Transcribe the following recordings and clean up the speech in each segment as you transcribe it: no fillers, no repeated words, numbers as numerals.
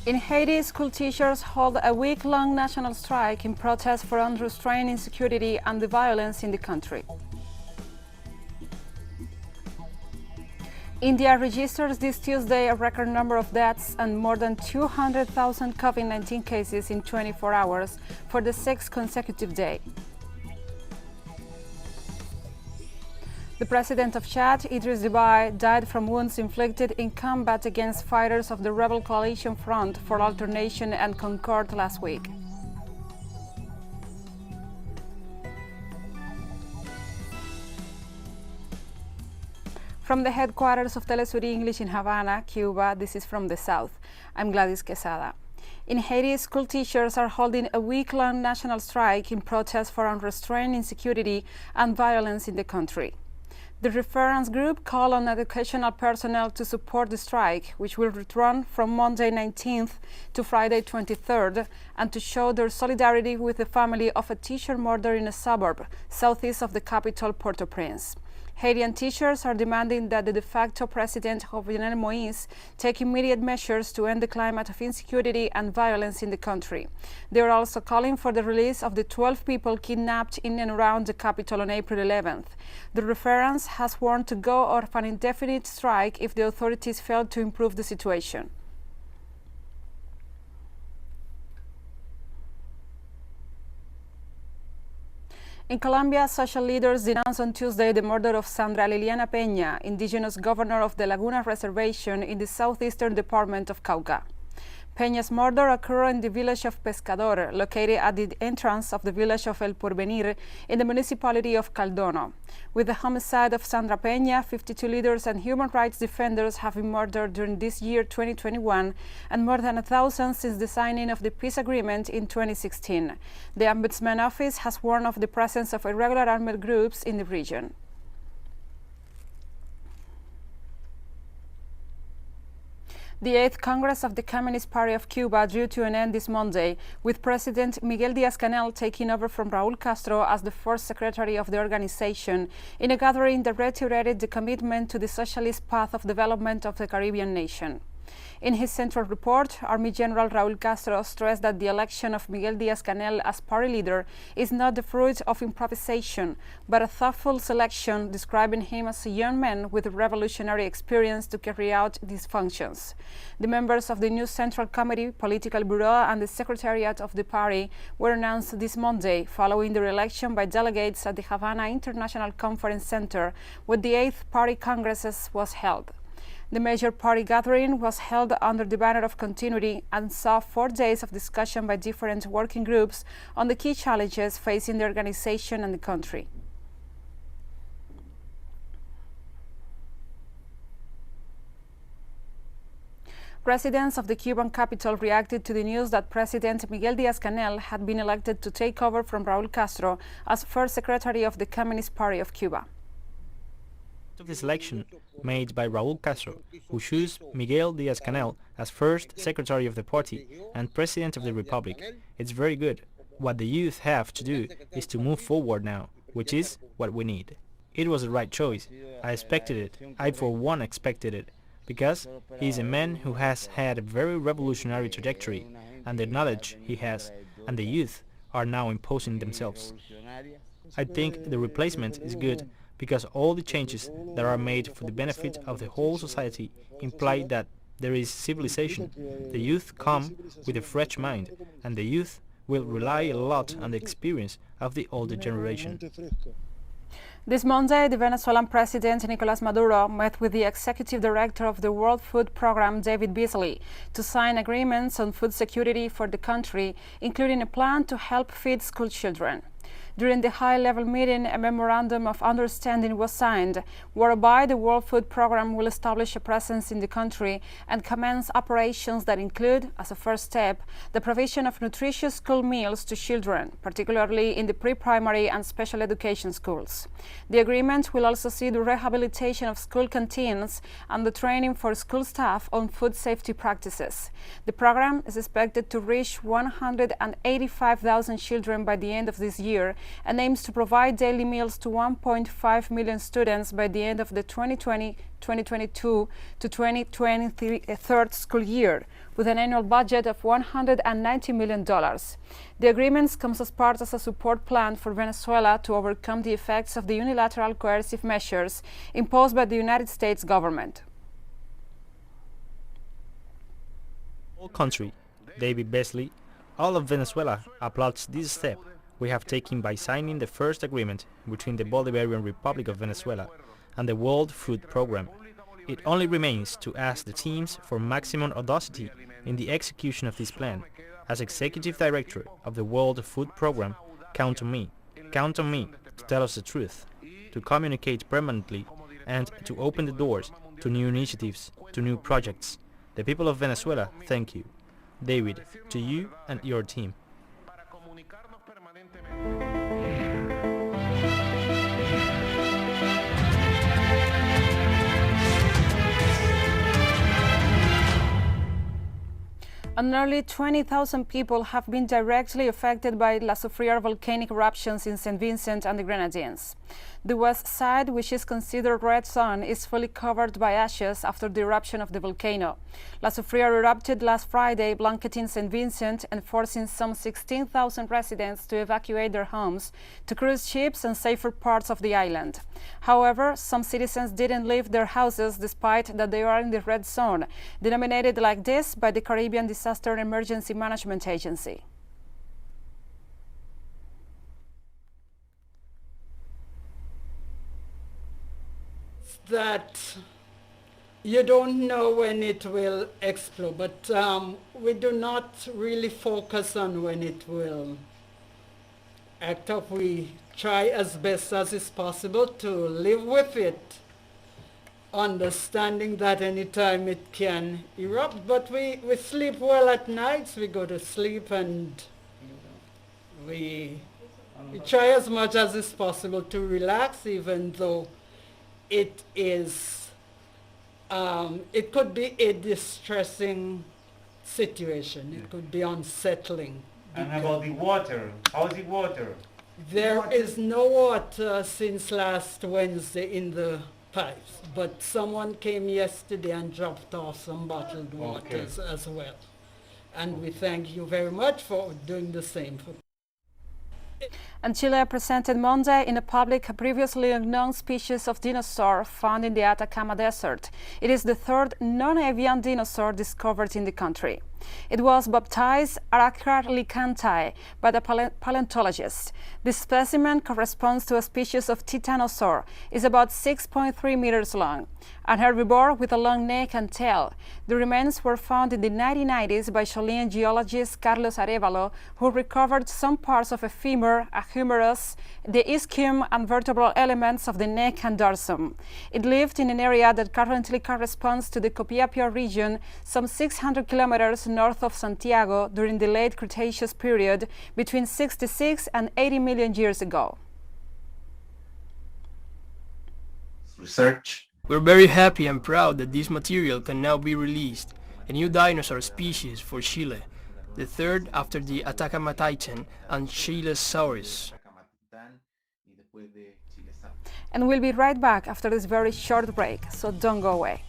In Haiti, school teachers hold a week-long national strike in protest for unrestrained insecurity and the violence in the country. India registers this Tuesday a record number of deaths and more than 200,000 COVID-19 cases in 24 hours for the 6th consecutive day. The president of Chad, Idriss Déby, died from wounds inflicted in combat against fighters of the rebel coalition Front for Alternation and Concord last week. From the headquarters of TeleSUR English in Havana, Cuba, this is From the South. I'm Gladys Quesada. In Haiti, school teachers are holding a week-long national strike in protest for unrestrained insecurity and violence in the country. The reference group called on educational personnel to support the strike, which will run from Monday 19th to Friday 23rd, and to show their solidarity with the family of a teacher murdered in a suburb southeast of the capital, Port-au-Prince. Haitian teachers are demanding that the de facto president, Jovenel Moïse, take immediate measures to end the climate of insecurity and violence in the country. They are also calling for the release of the 12 people kidnapped in and around the capital on April 11th. The reference has warned to go on an indefinite strike if the authorities fail to improve the situation. In Colombia, social leaders denounced on Tuesday the murder of Sandra Liliana Peña, indigenous governor of the Laguna Reservation in the southeastern department of Cauca. Peña's murder occurred in the village of Pescador, located at the entrance of the village of El Porvenir in the municipality of Caldono. With the homicide of Sandra Peña, 52 leaders and human rights defenders have been murdered during this year 2021 and more than 1,000 since the signing of the peace agreement in 2016. The Ombudsman Office has warned of the presence of irregular armed groups in the region. The 8th Congress of the Communist Party of Cuba drew to an end this Monday, with President Miguel Díaz-Canel taking over from Raúl Castro as the first secretary of the organization, in a gathering that reiterated the commitment to the socialist path of development of the Caribbean nation. In his central report, Army General Raúl Castro stressed that the election of Miguel Díaz-Canel as party leader is not the fruit of improvisation, but a thoughtful selection, describing him as a young man with revolutionary experience to carry out these functions. The members of the new Central Committee, Political Bureau, and the Secretariat of the party were announced this Monday, following the election by delegates at the Havana International Conference Center, where the 8th Party Congress was held. The major party gathering was held under the banner of continuity and saw 4 days of discussion by different working groups on the key challenges facing the organization and the country. Residents of the Cuban capital reacted to the news that President Miguel Díaz-Canel had been elected to take over from Raúl Castro as first secretary of the Communist Party of Cuba. Of this election made by Raúl Castro, who chose Miguel Díaz-Canel as first secretary of the party and president of the republic. It's very good. What the youth have to do is to move forward now, which is what we need. It was the right choice. I expected it. I for one expected it, because he is a man who has had a very revolutionary trajectory, and the knowledge he has, and the youth are now imposing themselves. I think the replacement is good, because all the changes that are made for the benefit of the whole society imply that there is civilization. The youth come with a fresh mind, and the youth will rely a lot on the experience of the older generation. This Monday, the Venezuelan President Nicolás Maduro met with the Executive Director of the World Food Programme, David Beasley, to sign agreements on food security for the country, including a plan to help feed school children. During the high-level meeting, a memorandum of understanding was signed, whereby the World Food Programme will establish a presence in the country and commence operations that include, as a first step, the provision of nutritious school meals to children, particularly in the pre-primary and special education schools. The agreement will also see the rehabilitation of school canteens and the training for school staff on food safety practices. The program is expected to reach 185,000 children by the end of this year, and aims to provide daily meals to 1.5 million students by the end of the 2020-2022 to 2023 school year, with an annual budget of $190 million. The agreements comes as part of a support plan for Venezuela to overcome the effects of the unilateral coercive measures imposed by the United States government. Whole country, David Beasley, all of Venezuela applauds this step we have taken by signing the first agreement between the Bolivarian Republic of Venezuela and the World Food Programme. It only remains to ask the teams for maximum audacity in the execution of this plan. As Executive Director of the World Food Programme, count on me to tell us the truth, to communicate permanently, and to open the doors to new initiatives, to new projects. The people of Venezuela thank you. David, to you and your team. And nearly 20,000 people have been directly affected by La Soufrière volcanic eruptions in St. Vincent and the Grenadines. The west side, which is considered red zone, is fully covered by ashes after the eruption of the volcano. La Soufrière erupted last Friday, blanketing St. Vincent and forcing some 16,000 residents to evacuate their homes to cruise ships and safer parts of the island. However, some citizens didn't leave their houses despite that they are in the red zone, denominated like this by the Caribbean Disaster and Emergency Management Agency. That you don't know when it will explode, but we do not really focus on when it will act up. We try as best as is possible to live with it, understanding that anytime it can erupt, but we sleep well at nights. We go to sleep and we try as much as is possible to relax, even though it is, it could be a distressing situation. It could be unsettling. And about the water, how's the water? There is no water since last Wednesday in the pipes, but someone came yesterday and dropped off some bottled waters as well. And we thank you very much for doing the same. And Chile presented Monday in the public a previously unknown species of dinosaur found in the Atacama Desert. It is the third non-avian dinosaur discovered in the country. It was baptized Arachralicantae by the paleontologist. This specimen corresponds to a species of titanosaur. It's about 6.3 meters long, an herbivore with a long neck and tail. The remains were found in the 1990s by Chilean geologist Carlos Arevalo, who recovered some parts of a femur, a humerus, the ischium, and vertebral elements of the neck and dorsum. It lived in an area that currently corresponds to the Copiapó region, some 600 kilometers north of Santiago, during the late Cretaceous period between 66 and 80 million years ago. Research. We're very happy and proud that this material can now be released, a new dinosaur species for Chile, the third after the Atacama Titan and Chilesaurus. And we'll be right back after this very short break, so don't go away.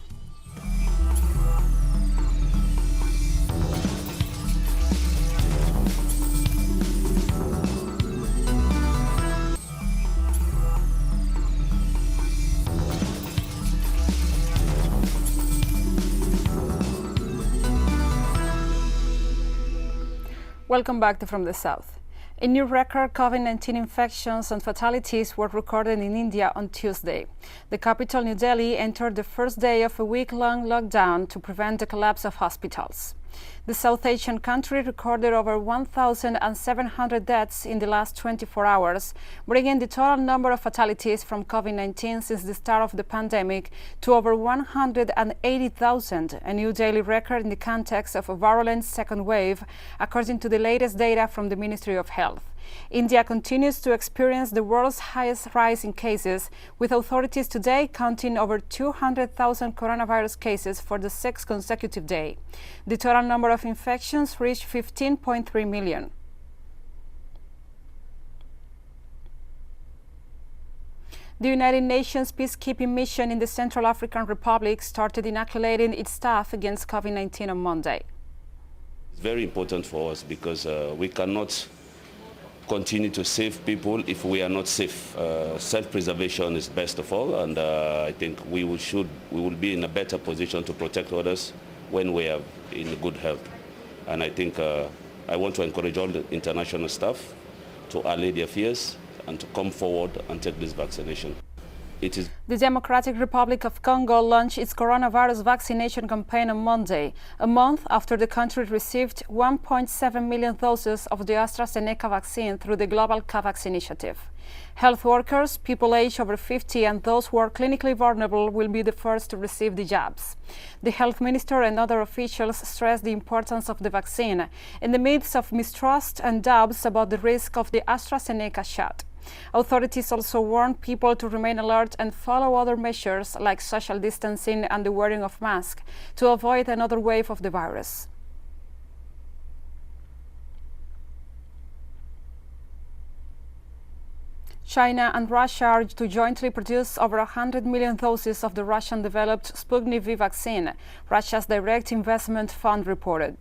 Welcome back to From the South. A new record COVID-19 infections and fatalities were recorded in India on Tuesday. The capital, New Delhi, entered the first day of a week-long lockdown to prevent the collapse of hospitals. The South Asian country recorded over 1,700 deaths in the last 24 hours, bringing the total number of fatalities from COVID-19 since the start of the pandemic to over 180,000, a new daily record in the context of a virulent second wave, according to the latest data from the Ministry of Health. India continues to experience the world's highest rise in cases, with authorities today counting over 200,000 coronavirus cases for the 6th consecutive day. The total number of infections reached 15.3 million. The United Nations peacekeeping mission in the Central African Republic started inoculating its staff against COVID-19 on Monday. It's very important for us because we cannot continue to save people if we are not safe. Self-preservation is best of all, and I think we will be in a better position to protect others when we are in good health. And I think I want to encourage all the international staff to allay their fears and to come forward and take this vaccination. The Democratic Republic of Congo launched its coronavirus vaccination campaign on Monday, a month after the country received 1.7 million doses of the AstraZeneca vaccine through the Global COVAX initiative. Health workers, people aged over 50 and those who are clinically vulnerable will be the first to receive the jabs. The health minister and other officials stressed the importance of the vaccine in the midst of mistrust and doubts about the risk of the AstraZeneca shot. Authorities also warned people to remain alert and follow other measures like social distancing and the wearing of masks to avoid another wave of the virus. China and Russia are to jointly produce over 100 million doses of the Russian-developed Sputnik V vaccine, Russia's direct investment fund reported.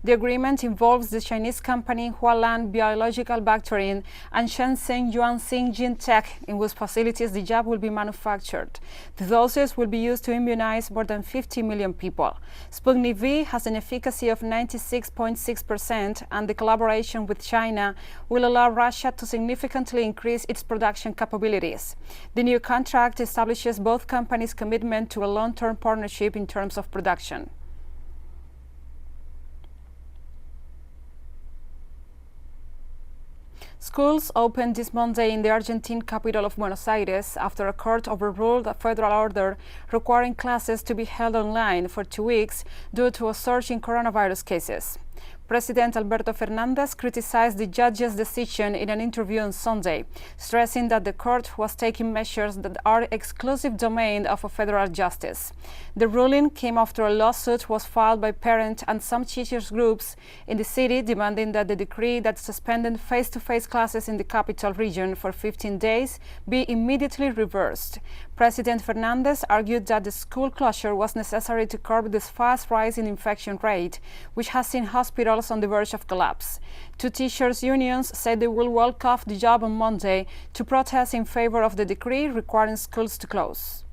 The agreement involves the Chinese company Hualan Biological Bacterin and Shenzhen Yuanxing Jintech, in whose facilities the jab will be manufactured. The doses will be used to immunize more than 50 million people. Sputnik V has an efficacy of 96.6%, and the collaboration with China will allow Russia to significantly increase its production capabilities. The new contract establishes both companies' commitment to a long-term partnership in terms of production. Schools opened this Monday in the Argentine capital of Buenos Aires after a court overruled a federal order requiring classes to be held online for 2 weeks due to a surge in coronavirus cases. President Alberto Fernandez criticized the judge's decision in an interview on Sunday, stressing that the court was taking measures that are exclusive domain of a federal justice. The ruling came after a lawsuit was filed by parent and some teachers groups in the city demanding that the decree that suspended face-to-face classes in the capital region for 15 days be immediately reversed. President Fernandez argued that the school closure was necessary to curb this fast rise in infection rate, which has seen hospitals on the verge of collapse. Two teachers' unions said they will walk off the job on Monday to protest in favor of the decree requiring schools to close.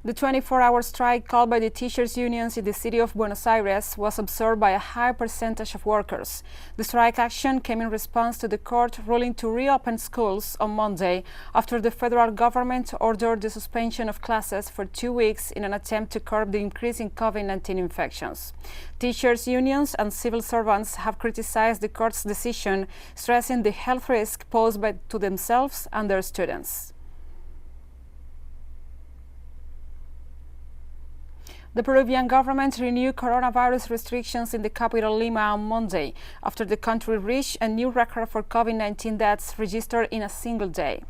The 24-hour strike called by the teachers' unions in the city of Buenos Aires was observed by a high percentage of workers. The strike action came in response to the court ruling to reopen schools on Monday after the federal government ordered the suspension of classes for 2 weeks in an attempt to curb the increase in COVID-19 infections. Teachers' unions and civil servants have criticized the court's decision, stressing the health risk posed to themselves and their students. The Peruvian government renewed coronavirus restrictions in the capital Lima on Monday after the country reached a new record for COVID-19 deaths registered in a single day.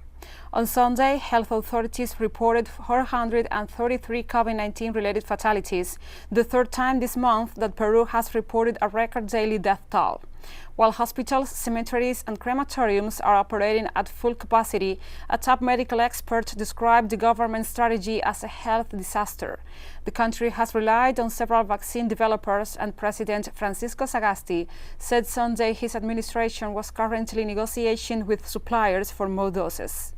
On Sunday, health authorities reported 433 COVID-19 related fatalities, the third time this month that Peru has reported a record daily death toll. While hospitals, cemeteries and crematoriums are operating at full capacity, a top medical expert described the government strategy as a health disaster. The country has relied on several vaccine developers, and President Francisco Sagasti said Sunday his administration was currently negotiating with suppliers for more doses.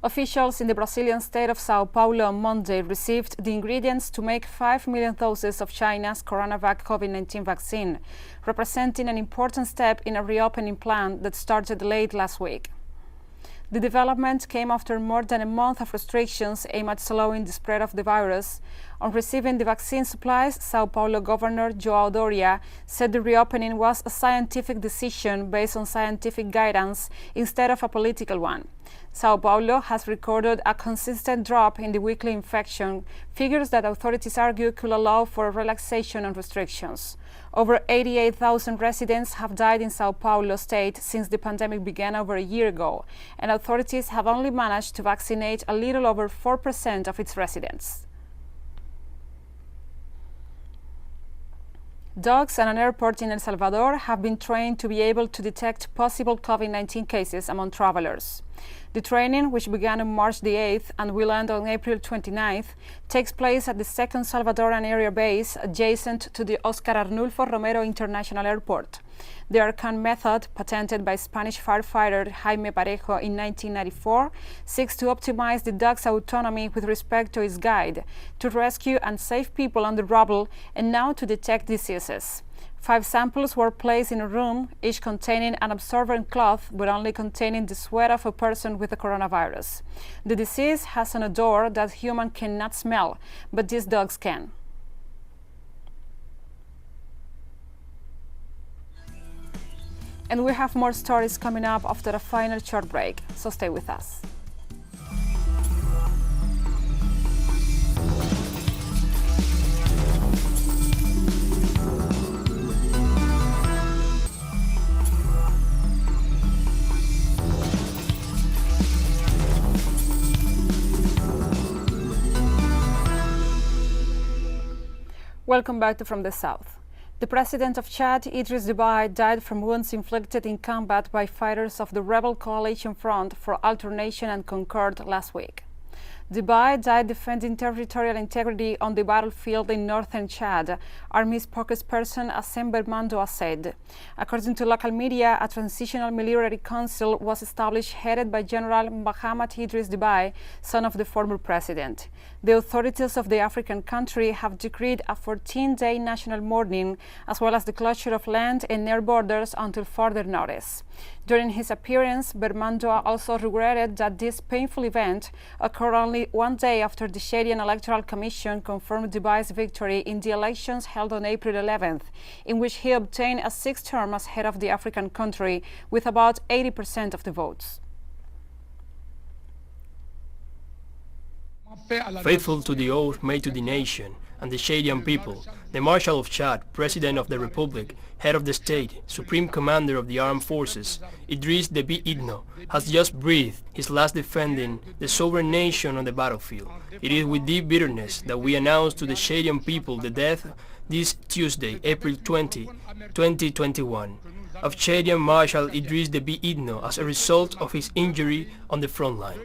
Officials in the Brazilian state of Sao Paulo on Monday received the ingredients to make 5 million doses of China's CoronaVac COVID-19 vaccine, representing an important step in a reopening plan that started late last week. The development came after more than a month of restrictions aimed at slowing the spread of the virus. On receiving the vaccine supplies, Sao Paulo Governor João Doria said the reopening was a scientific decision based on scientific guidance instead of a political one. Sao Paulo has recorded a consistent drop in the weekly infection figures that authorities argue could allow for a relaxation on restrictions. Over 88,000 residents have died in Sao Paulo state since the pandemic began over a year ago, and authorities have only managed to vaccinate a little over 4% of its residents. Dogs at an airport in El Salvador have been trained to be able to detect possible COVID-19 cases among travelers. The training, which began on March the 8th and will end on April 29th, takes place at the second Salvadoran area base adjacent to the Oscar Arnulfo Romero International Airport. The Arcan method, patented by Spanish firefighter Jaime Parejo in 1994, seeks to optimize the dog's autonomy with respect to its guide, to rescue and save people on the rubble, and now to detect diseases. 5 samples were placed in a room, each containing an absorbent cloth, but only containing the sweat of a person with the coronavirus. The disease has an odor that humans cannot smell, but these dogs can. And we have more stories coming up after a final short break, so stay with us. Welcome back to From the South. The president of Chad, Idriss Déby, died from wounds inflicted in combat by fighters of the rebel coalition Front for Alternation and Concord last week. Déby died defending territorial integrity on the battlefield in northern Chad, Army spokesperson Assem Bermando said. According to local media, a transitional military council was established headed by General Mahamat Idriss Déby, son of the former president. The authorities of the African country have decreed a 14-day national mourning, as well as the closure of land and air borders until further notice. During his appearance, Bermando also regretted that this painful event occurred only one day after the Chadian Electoral Commission confirmed Déby's victory in the elections held on April 11th, in which he obtained a 6th term as head of the African country with about 80% of the votes. Faithful to the oath made to the nation and the Chadian people, the Marshal of Chad, President of the Republic, Head of the State, Supreme Commander of the Armed Forces, Idriss Déby Itno, has just breathed his last defending the sovereign nation on the battlefield. It is with deep bitterness that we announce to the Chadian people the death this Tuesday, April 20, 2021, of Chadian Marshal Idriss Déby Itno as a result of his injury on the front line.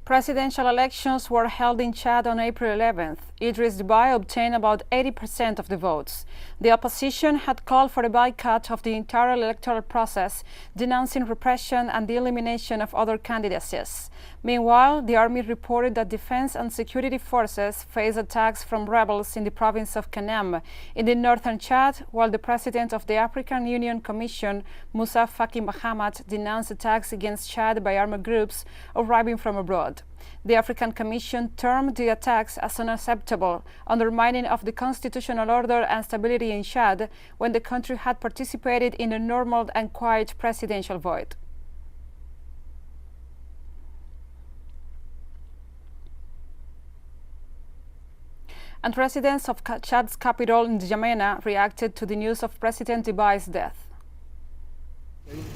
Presidential elections were held in Chad on April 11th. Idriss Déby obtained about 80% of the votes. The opposition had called for a boycott of the entire electoral process, denouncing repression and the elimination of other candidacies. Meanwhile, the army reported that defense and security forces faced attacks from rebels in the province of Kanem, in the northern Chad, while the president of the African Union Commission, Moussa Faki Mahamat, denounced attacks against Chad by armed groups arriving from abroad. The African Commission termed the attacks as unacceptable, undermining of the constitutional order and stability in Chad when the country had participated in a normal and quiet presidential vote. And residents of Chad's capital, N'Djamena, reacted to the news of President Déby's death.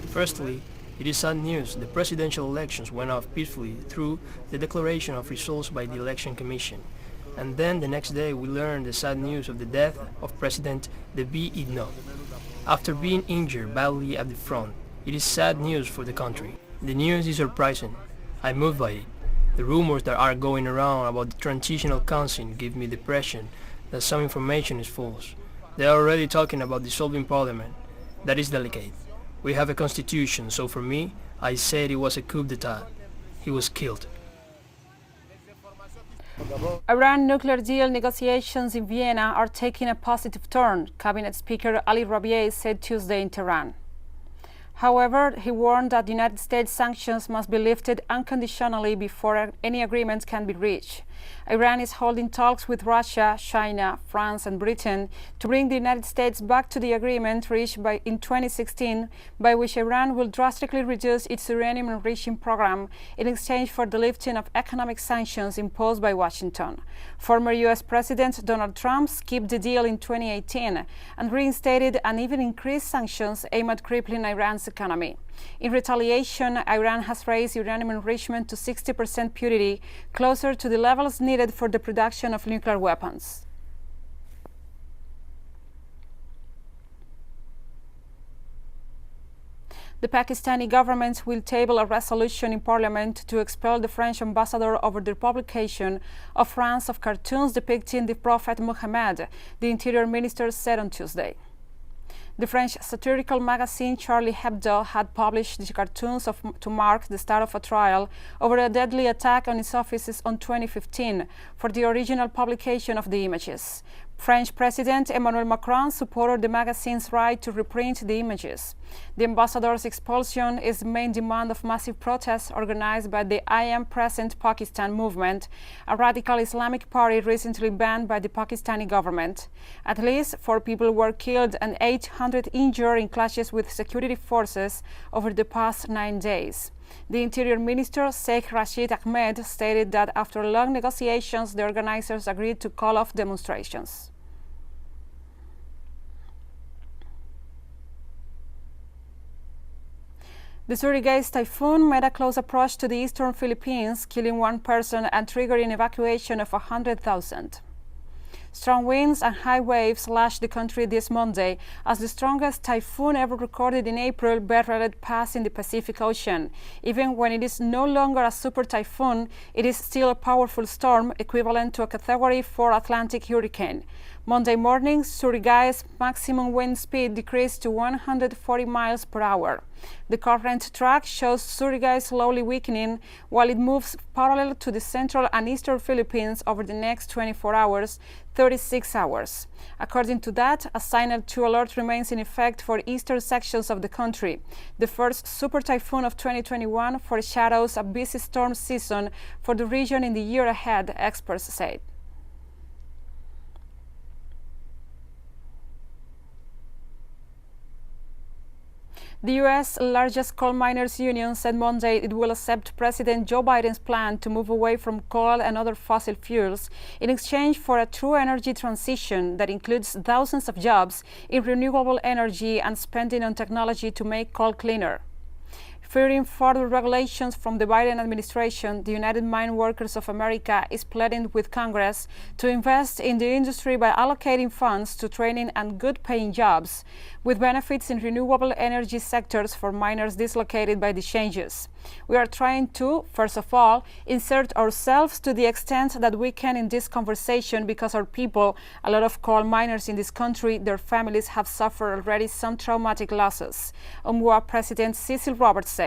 Firstly, it is sad news. The presidential elections went off peacefully through the declaration of results by the Election Commission. And then the next day we learned the sad news of the death of President Déby Itno. After being injured badly at the front, it is sad news for the country. The news is surprising. I'm moved by it. The rumors that are going around about the transitional council give me the impression that some information is false. They are already talking about dissolving parliament. That is delicate. We have a constitution, so for me, I said it was a coup d'etat. He was killed. Iran nuclear deal negotiations in Vienna are taking a positive turn, Cabinet Speaker Ali Rabiei said Tuesday in Tehran. However, he warned that United States sanctions must be lifted unconditionally before any agreement can be reached. Iran is holding talks with Russia, China, France and Britain to bring the United States back to the agreement reached in 2016, by which Iran will drastically reduce its uranium enriching program in exchange for the lifting of economic sanctions imposed by Washington. Former U.S. President Donald Trump skipped the deal in 2018 and reinstated and even increased sanctions aimed at crippling Iran's economy. In retaliation, Iran has raised uranium enrichment to 60% purity, closer to the levels needed needed for the production of nuclear weapons. The Pakistani government will table a resolution in parliament to expel the French ambassador over the publication of France of cartoons depicting the Prophet Muhammad, the Interior Minister said on Tuesday. The French satirical magazine Charlie Hebdo had published the cartoons to mark the start of a trial over a deadly attack on its offices in 2015 for the original publication of the images. French President Emmanuel Macron supported the magazine's right to reprint the images. The ambassador's expulsion is the main demand of massive protests organized by the I Am Present Pakistan movement, a radical Islamic party recently banned by the Pakistani government. At least 4 people were killed and 800 injured in clashes with security forces over the past 9 days. The Interior Minister, Sheikh Rashid Ahmed, stated that after long negotiations, the organizers agreed to call off demonstrations. The Surigais typhoon made a close approach to the eastern Philippines, killing 1 person and triggering evacuation of 100,000. Strong winds and high waves lashed the country this Monday as the strongest typhoon ever recorded in April barreled past in the Pacific Ocean. Even when it is no longer a super typhoon, it is still a powerful storm equivalent to a Category 4 Atlantic hurricane. Monday morning, Surigai's maximum wind speed decreased to 140 miles per hour. The current track shows Surigay slowly weakening while it moves parallel to the central and eastern Philippines over the next 24 hours, 36 hours. According to that, a Signal 2 alert remains in effect for eastern sections of the country. The first super typhoon of 2021 foreshadows a busy storm season for the region in the year ahead, experts said. The U.S. largest coal miners' union said Monday it will accept President Joe Biden's plan to move away from coal and other fossil fuels in exchange for a true energy transition that includes thousands of jobs in renewable energy and spending on technology to make coal cleaner. Fearing further regulations from the Biden administration, the United Mine Workers of America is pleading with Congress to invest in the industry by allocating funds to training and good-paying jobs, with benefits in renewable energy sectors for miners dislocated by the changes. We are trying to, first of all, insert ourselves to the extent that we can in this conversation because our people, a lot of coal miners in this country, their families have suffered already some traumatic losses, UMWA President Cecil Roberts said.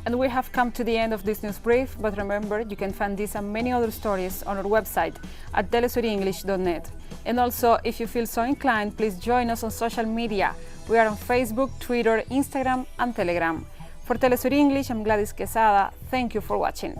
And we have come to the end of this news brief, but remember, you can find this and many other stories on our website at telesurenglish.net. And also, if you feel so inclined, please join us on social media. We are on Facebook, Twitter, Instagram, and Telegram. For TeleSUR English, I'm Gladys Quesada. Thank you for watching.